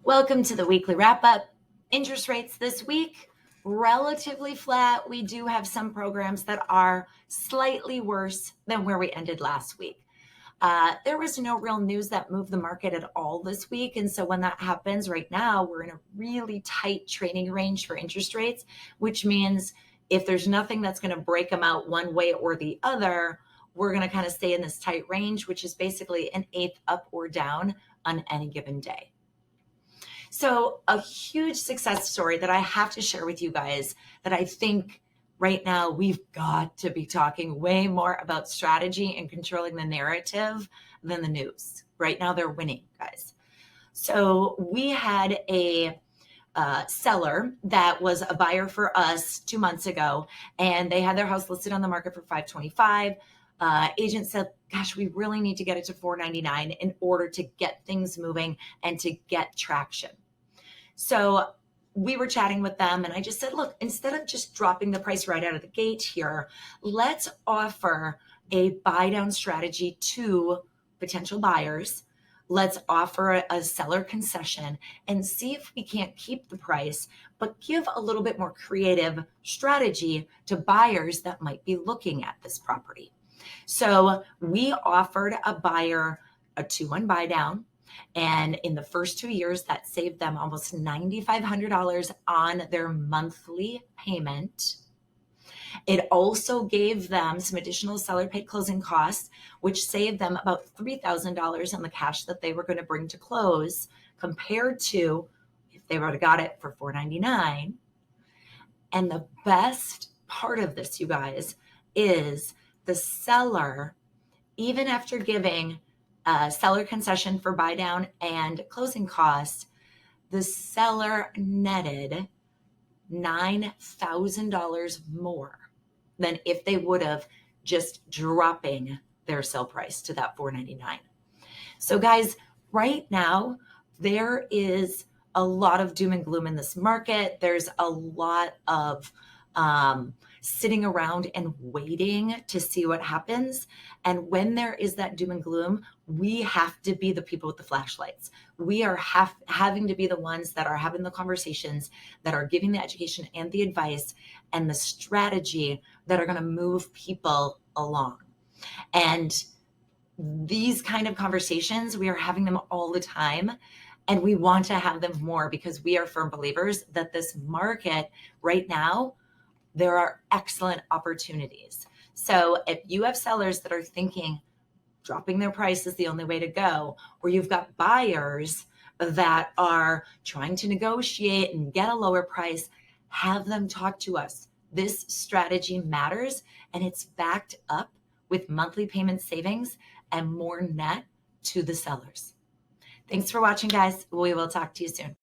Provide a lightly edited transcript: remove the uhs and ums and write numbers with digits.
Welcome to the weekly wrap up. Interest rates this week, relatively flat. We do have some programs that are slightly worse than where we ended last week. There was no real news that moved the market at all this week. And so when that happens right now, we're in a really tight trading range for interest rates, which means if there's nothing that's going to break them out one way or the other, we're going to kind of stay in this tight range, which is basically an eighth up or down on any given day. So a huge success story that I have to share with you guys that I think right now we've got to be talking way more about strategy and controlling the narrative than the news. Right now they're winning, guys. So we had a seller that was a buyer for us 2 months ago, and they had their house listed on the market for $525. Agent said, gosh, we really need to get it to $499 in order to get things moving and to get traction. So we were chatting with them, and I just said, look, instead of just dropping the price right out of the gate here, let's offer a buy down strategy to potential buyers. Let's offer a seller concession and see if we can't keep the price, but give a little bit more creative strategy to buyers that might be looking at this property. So we offered a buyer a 2-1 buy down. And in the first 2 years, that saved them almost $9,500 on their monthly payment. It also gave them some additional seller paid closing costs, which saved them about $3,000 on the cash that they were going to bring to close compared to if they would have got it for $499. And the best part of this, you guys, is the seller, even after giving a seller concession for buy down and closing costs, the seller netted $9,000 more than if they would have just dropping their sell price to that $499. So guys, right now, there is a lot of doom and gloom in this market. There's a lot of sitting around and waiting to see what happens. And when there is that doom and gloom, we have to be the people with the flashlights. We are having to be the ones that are having the conversations, that are giving the education and the advice and the strategy that are going to move people along. And these kind of conversations, we are having them all the time. And we want to have them more because we are firm believers that this market right now, there are excellent opportunities. So if you have sellers that are thinking dropping their price is the only way to go, or you've got buyers that are trying to negotiate and get a lower price, have them talk to us. This strategy matters, and it's backed up with monthly payment savings and more net to the sellers. Thanks for watching, guys. We will talk to you soon.